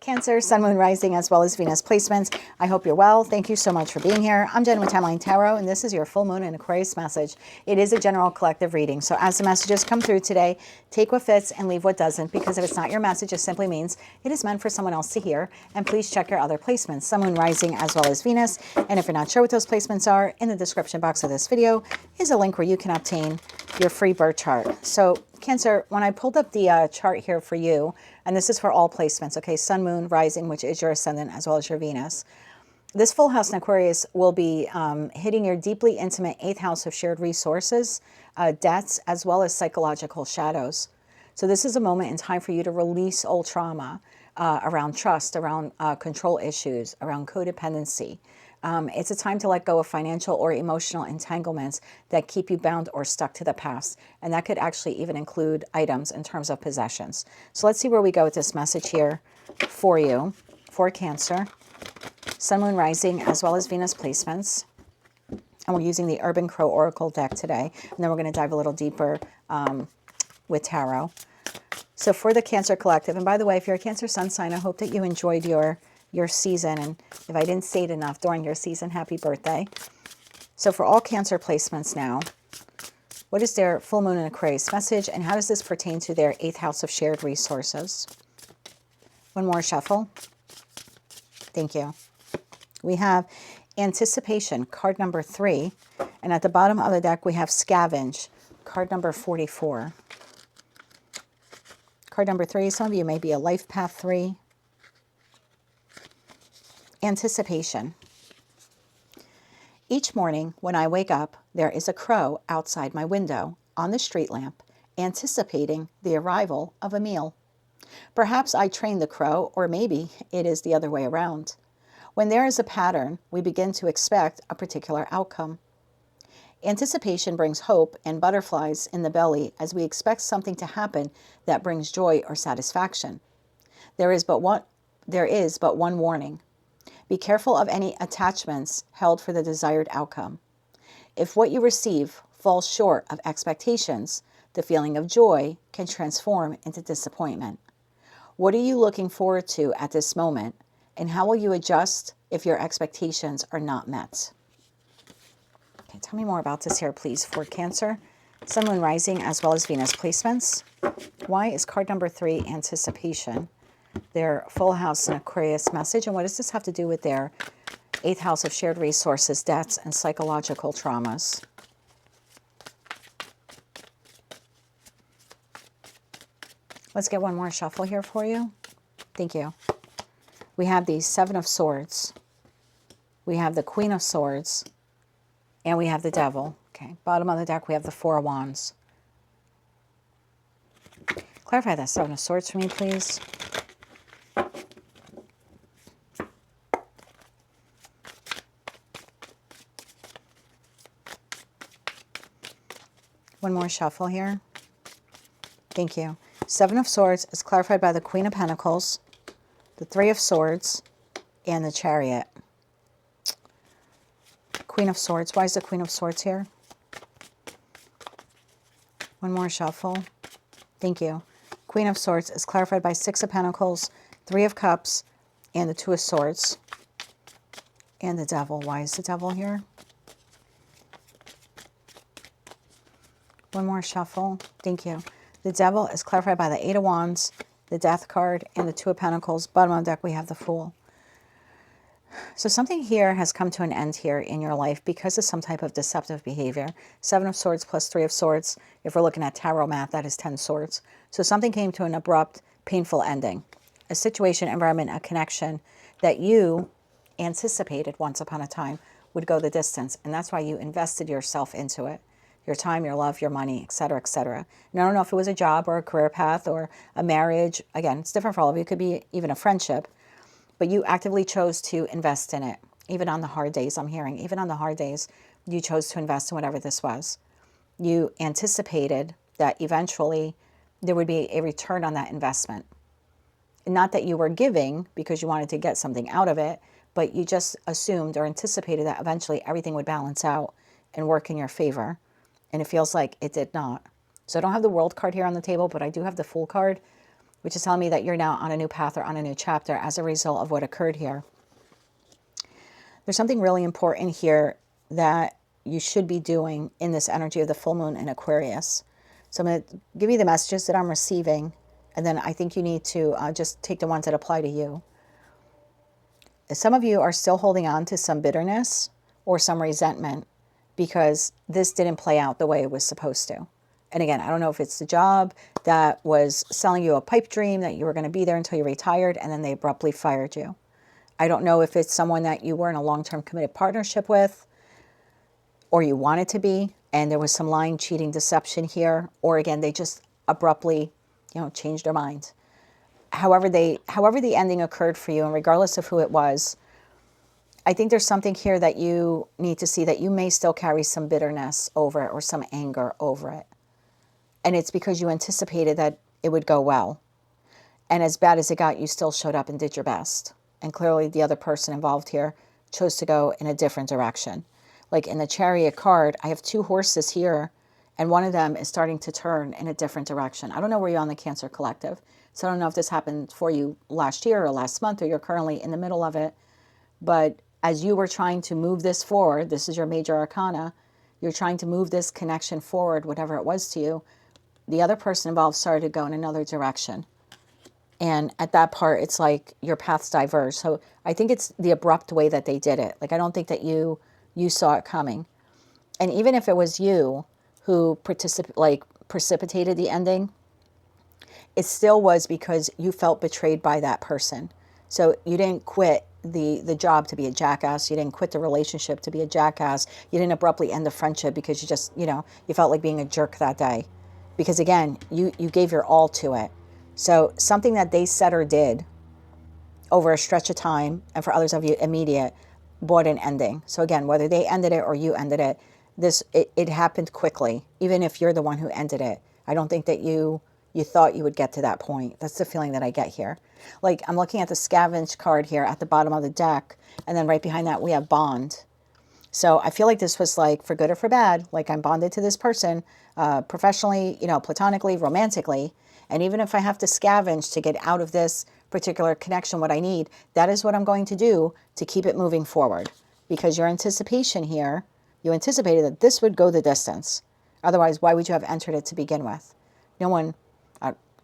Cancer, Sun, Moon, Rising, as well as Venus placements. I hope you're well. Thank you so much for being here. I'm Jen with Timeline Tarot, and this is your full moon in Aquarius message. It is a general collective reading, so as the messages come through today, take what fits and leave what doesn't, because if it's not your message, it simply means it is meant for someone else to hear. And please check your other placements, Sun, Moon, Rising, as well as Venus. And if you're not sure what those placements are, in the description box of this video is a link where you can obtain your free birth chart. So Cancer, when I pulled up the chart here for you, and this is for all placements, okay, Sun, Moon, Rising, which is your ascendant, as well as your Venus. This full house in Aquarius will be hitting your deeply intimate 8th house of shared resources, debts, as well as psychological shadows. So this is a moment in time for you to release old trauma around trust, around control issues, around codependency. It's a time to let go of financial or emotional entanglements that keep you bound or stuck to the past. And that could actually even include items in terms of possessions. So let's see where we go with this message here for you, for Cancer. Sun, Moon, Rising, as well as Venus placements. And we're using the Urban Crow Oracle deck today. And then we're going to dive a little deeper with Tarot. So for the Cancer Collective, and by the way, if you're a Cancer Sun sign, I hope that you enjoyed your season, and if I didn't say it enough during your season, happy birthday. So for all Cancer placements now, what is their full moon in Aquarius message, and how does this pertain to their 8th house of shared resources? One more shuffle. Thank you. We have Anticipation, card number 3, and at the bottom of the deck we have Scavenge, card number 44. Card number 3, some of you may be a life path 3. Anticipation. Each morning when I wake up, there is a crow outside my window on the street lamp, anticipating the arrival of a meal. Perhaps I train the crow, or maybe it is the other way around. When there is a pattern, we begin to expect a particular outcome. Anticipation brings hope and butterflies in the belly as we expect something to happen that brings joy or satisfaction. There is but one warning. Be careful of any attachments held for the desired outcome. If what you receive falls short of expectations, the feeling of joy can transform into disappointment. What are you looking forward to at this moment, and how will you adjust if your expectations are not met? Okay, tell me more about this here, please, for Cancer, Sun, Moon, Rising, as well as Venus placements. Why is card number 3 Anticipation their full house in Aquarius message, and what does this have to do with their 8th house of shared resources, debts, and psychological traumas? Let's get one more shuffle here for you. Thank you. We have the 7 of Swords. We have the Queen of Swords. And we have the Devil. Okay, bottom of the deck, we have the 4 of Wands. Clarify that 7 of Swords for me, please. One more shuffle here. Thank you. 7 of Swords is clarified by the Queen of Pentacles, the 3 of Swords, and the Chariot. Queen of Swords. Why is the Queen of Swords here? One more shuffle. Thank you. Queen of Swords is clarified by 6 of Pentacles, 3 of Cups, and the 2 of Swords. And the Devil. Why is the Devil here? One more shuffle. Thank you. The Devil is clarified by the 8 of Wands, the Death card, and the 2 of Pentacles. Bottom of the deck, we have the Fool. So something here has come to an end here in your life because of some type of deceptive behavior. 7 of Swords plus 3 of Swords. If we're looking at tarot math, that is 10 swords. So something came to an abrupt, painful ending. A situation, environment, a connection that you anticipated once upon a time would go the distance. And that's why you invested yourself into it. Your time, your love, your money, etc., etc. And I don't know if it was a job or a career path or a marriage. Again, it's different for all of you. It could be even a friendship. But you actively chose to invest in it. Even on the hard days, I'm hearing. Even on the hard days, you chose to invest in whatever this was. You anticipated that eventually there would be a return on that investment. Not that you were giving because you wanted to get something out of it, but you just assumed or anticipated that eventually everything would balance out and work in your favor. And it feels like it did not. So I don't have the World card here on the table, but I do have the Fool card. which is telling me that you're now on a new path or on a new chapter as a result of what occurred here. There's something really important here that you should be doing in this energy of the full moon in Aquarius. So I'm going to give you the messages that I'm receiving, and then I think you need to just take the ones that apply to you. Some of you are still holding on to some bitterness or some resentment because this didn't play out the way it was supposed to. And again, I don't know if it's the job that was selling you a pipe dream that you were going to be there until you retired and then they abruptly fired you. I don't know if it's someone that you were in a long-term committed partnership with or you wanted to be and there was some lying, cheating, deception here, or again, they just abruptly, changed their mind. However the ending occurred for you, and regardless of who it was, I think there's something here that you need to see, that you may still carry some bitterness over it or some anger over it. And it's because you anticipated that it would go well. And as bad as it got, you still showed up and did your best. And clearly the other person involved here chose to go in a different direction. Like in the Chariot card, I have 2 horses here, and one of them is starting to turn in a different direction. I don't know where you're on the Cancer Collective. So I don't know if this happened for you last year or last month, or you're currently in the middle of it. But as you were trying to move this forward, this is your major arcana, you're trying to move this connection forward, whatever it was to you, the other person involved started to go in another direction. And at that part, it's like your paths diverge. So I think it's the abrupt way that they did it. Like, I don't think that you saw it coming. And even if it was you who precipitated the ending, it still was because you felt betrayed by that person. So you didn't quit the job to be a jackass. You didn't quit the relationship to be a jackass. You didn't abruptly end the friendship because you just, you felt like being a jerk that day. Because again, you gave your all to it. So something that they said or did over a stretch of time, and for others of you, immediate, brought an ending. So again, whether they ended it or you ended it, it happened quickly, even if you're the one who ended it. I don't think that you thought you would get to that point. That's the feeling that I get here. Like, I'm looking at the scavenge card here at the bottom of the deck, and then right behind that we have bond. So I feel like this was like for good or for bad. Like, I'm bonded to this person professionally, platonically, romantically. And even if I have to scavenge to get out of this particular connection what I need, that is what I'm going to do to keep it moving forward. Because your anticipation here, you anticipated that this would go the distance. Otherwise, why would you have entered it to begin with? No one,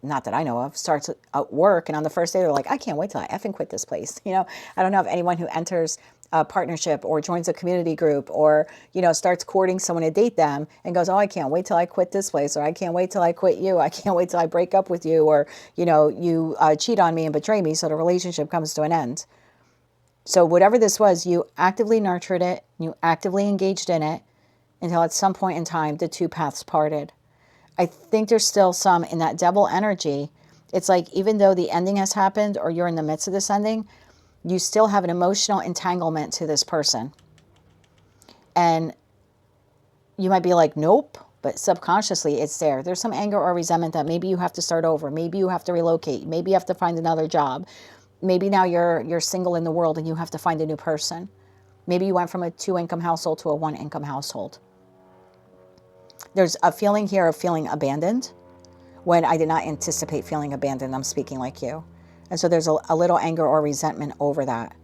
not that I know of, starts at work and on the first day they're like, I can't wait till I effing quit this place. I don't know of anyone who enters a partnership or joins a community group or, starts courting someone to date them and goes, oh, I can't wait till I quit this place, or I can't wait till I quit you. I can't wait till I break up with you, or, you cheat on me and betray me so the relationship comes to an end. So whatever this was, you actively nurtured it, you actively engaged in it until at some point in time, the 2 paths parted. I think there's still some in that devil energy. It's like, even though the ending has happened or you're in the midst of this ending, you still have an emotional entanglement to this person. And you might be like, nope, but subconsciously it's there. There's some anger or resentment that maybe you have to start over. Maybe you have to relocate. Maybe you have to find another job. Maybe now you're single in the world and you have to find a new person. Maybe you went from a 2-income household to a 1-income household. There's a feeling here of feeling abandoned when I did not anticipate feeling abandoned. I'm speaking like you. And so there's a little anger or resentment over that.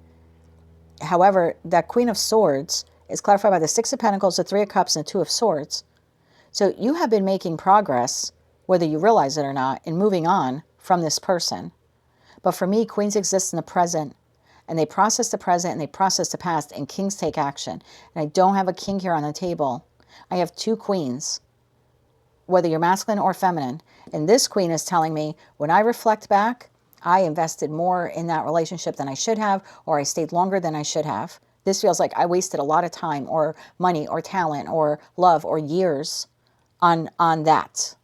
However, that Queen of Swords is clarified by the 6 of Pentacles, the 3 of Cups, and the 2 of Swords. So you have been making progress, whether you realize it or not, in moving on from this person. But for me, queens exist in the present, and they process the present and they process the past, and kings take action. And I don't have a king here on the table. I have 2 queens, whether you're masculine or feminine. And this queen is telling me, when I reflect back, I invested more in that relationship than I should have, or I stayed longer than I should have. This feels like I wasted a lot of time or money or talent or love or years on that.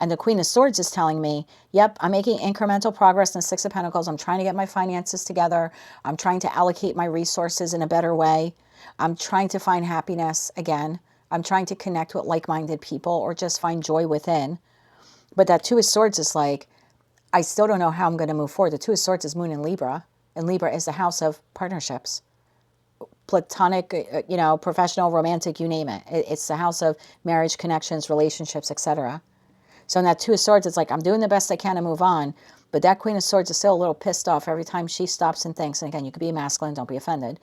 And the Queen of Swords is telling me, yep, I'm making incremental progress in the 6 of Pentacles. I'm trying to get my finances together. I'm trying to allocate my resources in a better way. I'm trying to find happiness again. I'm trying to connect with like-minded people or just find joy within. But that 2 of Swords is like, I still don't know how I'm going to move forward. The 2 of Swords is Moon in Libra, and Libra is the house of partnerships. Platonic, professional, romantic, you name it. It's the house of marriage, connections, relationships, etc. So in that Two of Swords, it's like, I'm doing the best I can to move on. But that Queen of Swords is still a little pissed off every time she stops and thinks. And again, you could be masculine, don't be offended.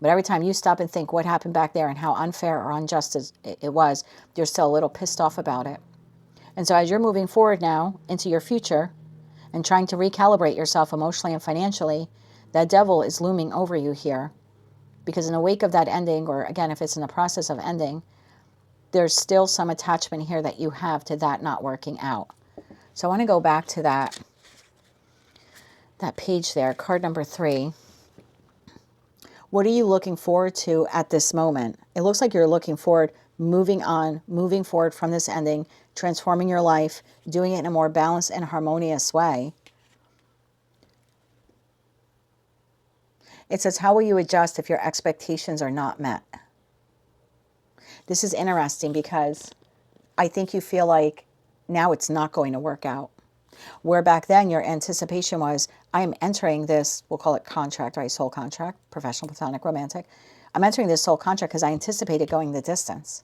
But every time you stop and think what happened back there and how unfair or unjust it was, you're still a little pissed off about it. And so as you're moving forward now into your future and trying to recalibrate yourself emotionally and financially, that devil is looming over you here. Because in the wake of that ending, or again, if it's in the process of ending, there's still some attachment here that you have to that not working out. So I want to go back to that page there, card number 3. What are you looking forward to at this moment? It looks like you're looking forward, moving on, moving forward from this ending, transforming your life, doing it in a more balanced and harmonious way. It says, how will you adjust if your expectations are not met? This is interesting because I think you feel like now it's not going to work out. Where back then your anticipation was, I am entering this, we'll call it contract, right? Soul contract, professional, platonic, romantic. I'm entering this soul contract because I anticipated going the distance.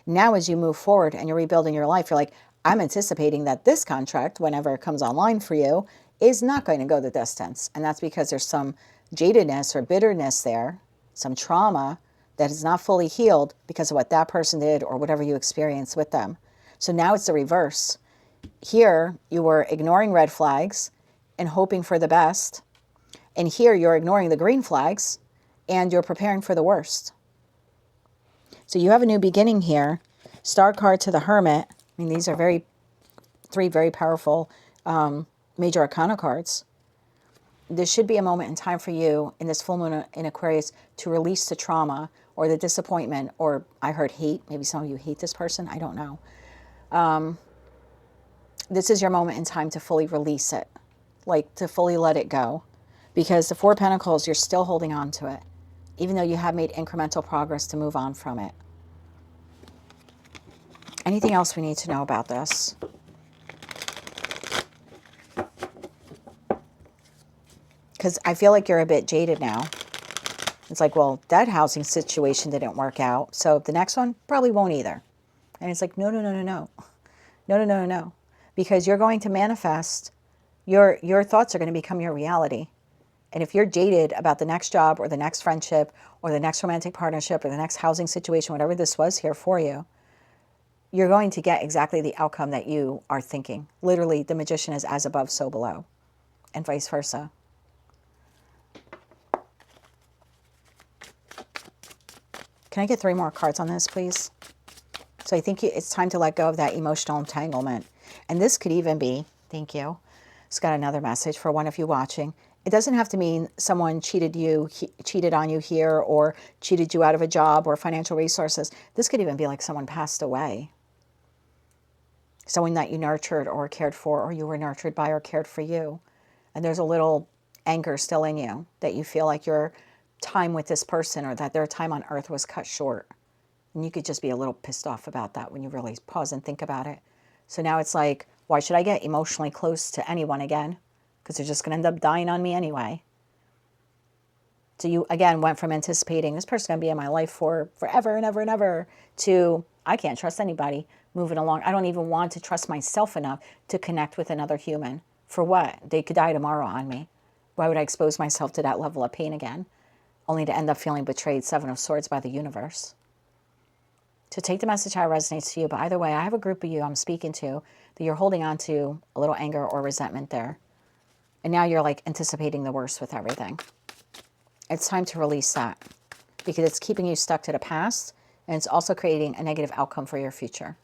Now as you move forward and you're rebuilding your life, you're like, I'm anticipating that this contract, whenever it comes online for you, is not going to go the distance. And that's because there's some jadedness or bitterness there, some trauma that is not fully healed because of what that person did or whatever you experienced with them. So now it's the reverse. Here, you were ignoring red flags and hoping for the best. And here, you're ignoring the green flags and you're preparing for the worst. So you have a new beginning here. Star card to the Hermit. I mean, these are three very powerful major arcana cards. This should be a moment in time for you in this full moon in Aquarius to release the trauma or the disappointment, or I heard hate. Maybe some of you hate this person. I don't know. This is your moment in time to fully release it, like to fully let it go. Because the Four of Pentacles, you're still holding on to it, even though you have made incremental progress to move on from it. Anything else we need to know about this? Because I feel like you're a bit jaded now. It's like, well, that housing situation didn't work out, so the next one probably won't either. And it's like, no. Because you're going to manifest, your thoughts are going to become your reality. And if you're jaded about the next job or the next friendship or the next romantic partnership or the next housing situation, whatever this was here for you, you're going to get exactly the outcome that you are thinking. Literally, the magician is as above, so below, and vice versa. Can I get 3 more cards on this, please? So I think it's time to let go of that emotional entanglement. And this could even be, thank you, it's got another message for one of you watching. It doesn't have to mean someone cheated on you here or cheated you out of a job or financial resources. This could even be like someone passed away. Someone that you nurtured or cared for, or you were nurtured by or cared for you. And there's a little anger still in you that you feel like your time with this person or that their time on earth was cut short. And you could just be a little pissed off about that when you really pause and think about it. So now it's like, why should I get emotionally close to anyone again? Because they're just going to end up dying on me anyway. So you, again, went from anticipating this person's going to be in my life for forever and ever and ever to, I can't trust anybody moving along. I don't even want to trust myself enough to connect with another human. For what? They could die tomorrow on me. Why would I expose myself to that level of pain again? Only to end up feeling betrayed, 7 of Swords, by the universe. To take the message how it resonates to you. But either way, I have a group of you I'm speaking to that you're holding on to a little anger or resentment there. And now you're like anticipating the worst with everything. It's time to release that because it's keeping you stuck to the past and it's also creating a negative outcome for your future.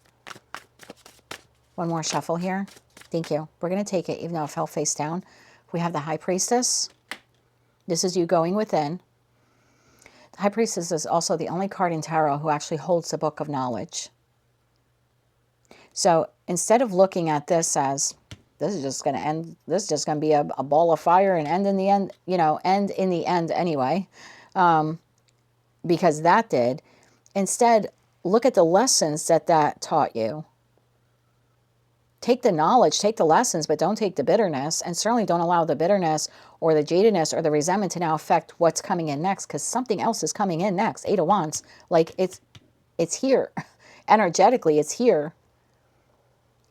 One more shuffle here. Thank you. We're going to take it even though it fell face down. We have the High Priestess. This is you going within. The High Priestess is also the only card in Tarot who actually holds the book of knowledge. So instead of looking at this as, this is just going to end, this is just going to be a ball of fire and end in the end, end in the end anyway, because that did. Instead, look at the lessons that taught you. Take the knowledge, take the lessons, but don't take the bitterness, and certainly don't allow the bitterness or the jadedness or the resentment to now affect what's coming in next, because something else is coming in next. 8 of Wands, like it's here. Energetically, it's here.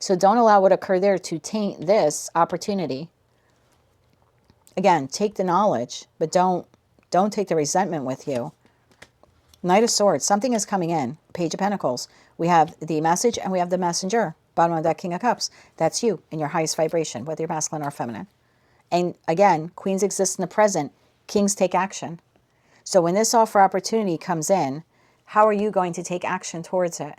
So don't allow what occurred there to taint this opportunity. Again, take the knowledge, but don't take the resentment with you. Knight of Swords, something is coming in. Page of Pentacles. We have the message and we have the messenger. Bottom of that, King of Cups. That's you in your highest vibration, whether you're masculine or feminine. And again, queens exist in the present. Kings take action. So when this offer opportunity comes in, how are you going to take action towards it?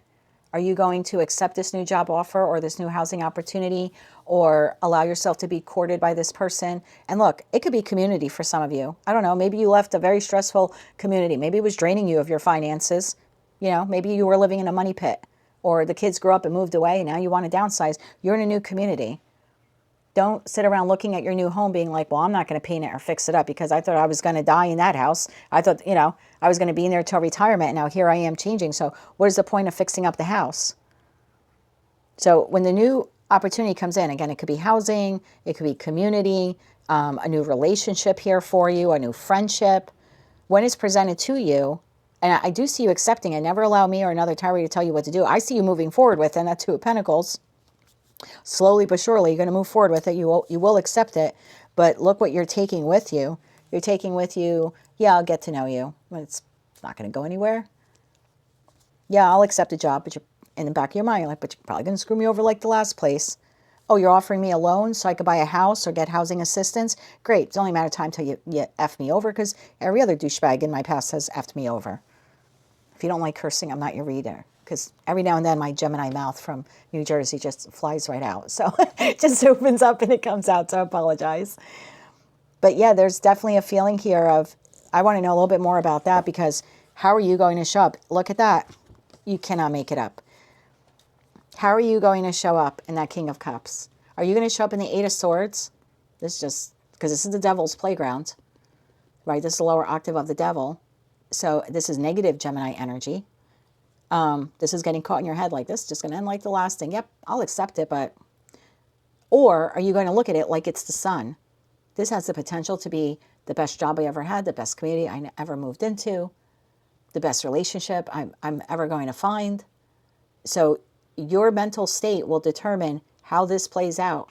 Are you going to accept this new job offer or this new housing opportunity, or allow yourself to be courted by this person? And look, it could be community for some of you. I don't know. Maybe you left a very stressful community. Maybe it was draining you of your finances. You know, maybe you were living in a money pit, or the kids grew up and moved away. And now you want to downsize. You're in a new community. Don't sit around looking at your new home being like, well, I'm not going to paint it or fix it up because I thought I was going to die in that house. I thought, you know, I was going to be in there till retirement. And now here I am changing. So what is the point of fixing up the house? So when the new opportunity comes in, again, it could be housing, it could be community, a new relationship here for you, a new friendship. When it's presented to you, and I do see you accepting it. Never allow me or another tarot to tell you what to do. I see you moving forward with it, and that Two of Pentacles. Slowly but surely, you're going to move forward with it. You will accept it. But look what you're taking with you. You're taking with you, yeah, I'll get to know you. But it's not going to go anywhere. Yeah, I'll accept a job, but you're in the back of your mind, you're like, but you're probably going to screw me over like the last place. Oh, you're offering me a loan so I could buy a house or get housing assistance? Great. It's only a matter of time till you F me over, because every other douchebag in my past has F'd me over. If you don't like cursing, I'm not your reader. Because every now and then my Gemini mouth from New Jersey just flies right out. So it just opens up and it comes out, so I apologize. But yeah, there's definitely a feeling here of, I want to know a little bit more about that, because how are you going to show up? Look at that. You cannot make it up. How are you going to show up in that King of Cups? Are you going to show up in the Eight of Swords? This just, because this is the devil's playground, right? This is the lower octave of the devil. So this is negative Gemini energy. This is getting caught in your head like this, just going to end like the last thing. Yep, I'll accept it, but... Or are you going to look at it like it's the sun? This has the potential to be the best job I ever had, the best community I ever moved into, the best relationship I'm ever going to find. So your mental state will determine how this plays out.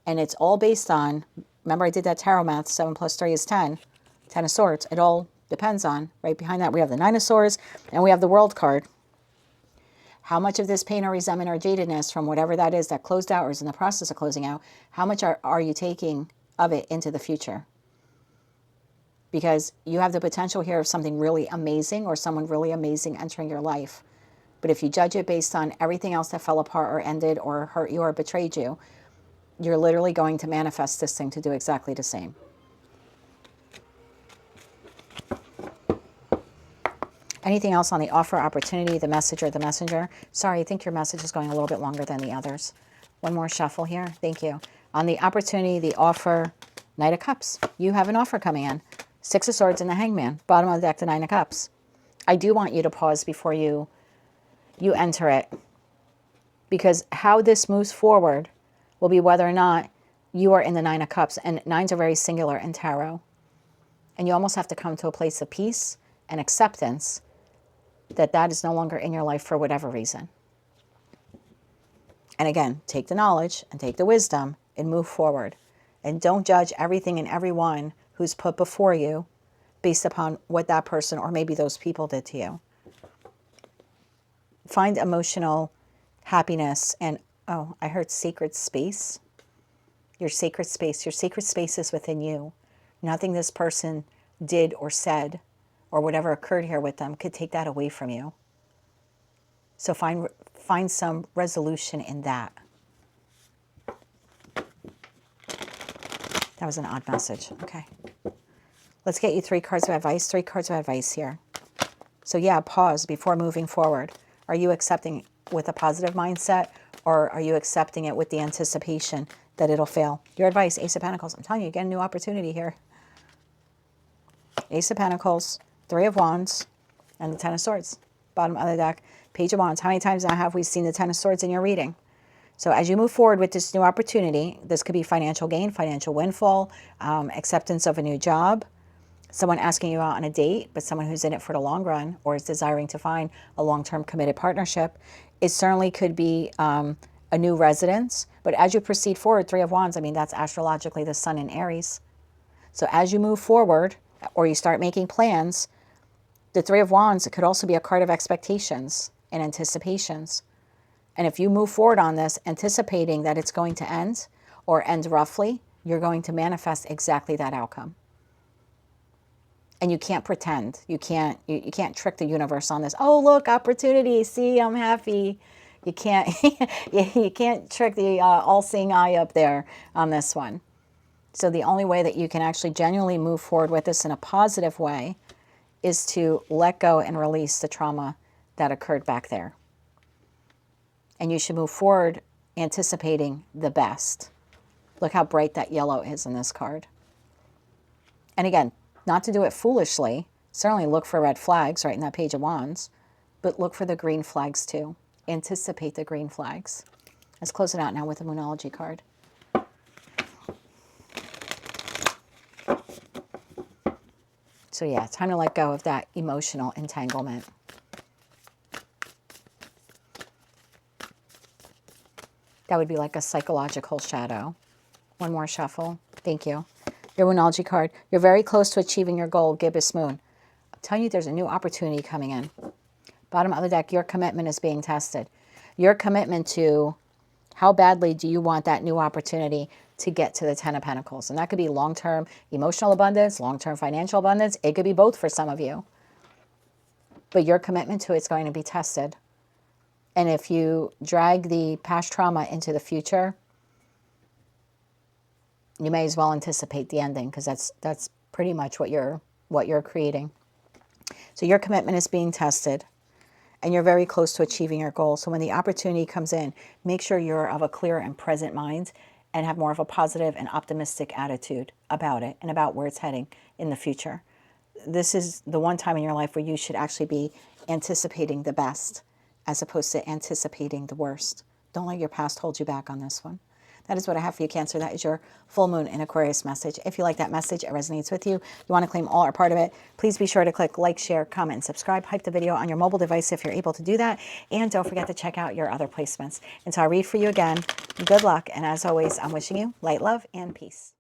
And it's all based on, remember I did that tarot math, 7 plus 3 is 10, 10 of Swords. It all depends on, right behind that we have the 9 of Swords and we have the World card. How much of this pain or resentment or jadedness from whatever that is that closed out or is in the process of closing out, how much are you taking of it into the future? Because you have the potential here of something really amazing or someone really amazing entering your life. But if you judge it based on everything else that fell apart or ended or hurt you or betrayed you, you're literally going to manifest this thing to do exactly the same. Anything else on the offer, opportunity, the message, or the messenger? Sorry, I think your message is going a little bit longer than the others. One more shuffle here. Thank you. On the opportunity, the offer, Knight of Cups. You have an offer coming in. 6 of Swords and the Hangman. Bottom of the deck, the 9 of Cups. I do want you to pause before you enter it. Because how this moves forward will be whether or not you are in the 9 of Cups. And 9s are very singular in tarot. And you almost have to come to a place of peace and acceptance that that is no longer in your life for whatever reason. And again, take the knowledge and take the wisdom and move forward. And don't judge everything and everyone who's put before you based upon what that person or maybe those people did to you. Find emotional happiness and, oh, I heard sacred space. Your sacred space. Your sacred space is within you. Nothing this person did or said or whatever occurred here with them could take that away from you. So find some resolution in that. That was an odd message. Okay. Let's get you 3 cards of advice. 3 cards of advice here. So yeah, pause before moving forward. Are you accepting with a positive mindset, or are you accepting it with the anticipation that it'll fail? Your advice, Ace of Pentacles. I'm telling you, get a new opportunity here. Ace of Pentacles, 3 of Wands, and the 10 of Swords. Bottom of the deck, Page of Wands. How many times now have we seen the 10 of Swords in your reading? So as you move forward with this new opportunity, this could be financial gain, financial windfall, acceptance of a new job, someone asking you out on a date, but someone who's in it for the long run or is desiring to find a long-term committed partnership. It certainly could be a new residence. But as you proceed forward, Three of Wands, I mean, that's astrologically the sun in Aries. So as you move forward or you start making plans, the Three of Wands, it could also be a card of expectations and anticipations. And if you move forward on this, anticipating that it's going to end or end roughly, you're going to manifest exactly that outcome. And you can't pretend. You can't trick the universe on this. Oh, look, opportunity. See, I'm happy. You can't you can't trick the all-seeing eye up there on this one. So the only way that you can actually genuinely move forward with this in a positive way is to let go and release the trauma that occurred back there. And you should move forward anticipating the best. Look how bright that yellow is in this card. And again, not to do it foolishly. Certainly look for red flags right in that Page of Wands, but look for the green flags too. Anticipate the green flags. Let's close it out now with the Moonology card. So yeah, time to let go of that emotional entanglement. That would be like a psychological shadow. One more shuffle. Thank you. Your Moonology card. You're very close to achieving your goal, Gibbous Moon. I'm telling you, there's a new opportunity coming in. Bottom of the deck, your commitment is being tested. Your commitment to how badly do you want that new opportunity to get to the Ten of Pentacles. And that could be long-term emotional abundance, long-term financial abundance. It could be both for some of you. But your commitment to it's going to be tested. And if you drag the past trauma into the future, you may as well anticipate the ending, because that's pretty much what you're creating. So your commitment is being tested, and you're very close to achieving your goal. So when the opportunity comes in, make sure you're of a clear and present mind and have more of a positive and optimistic attitude about it and about where it's heading in the future. This is the one time in your life where you should actually be anticipating the best as opposed to anticipating the worst. Don't let your past hold you back on this one. That is what I have for you, Cancer. That is your full moon in Aquarius message. If you like that message, it resonates with you, you want to claim all or part of it, please be sure to click like, share, comment, and subscribe. Hype the video on your mobile device if you're able to do that. And don't forget to check out your other placements. Until I read for you again, good luck. And as always, I'm wishing you light, love, and peace.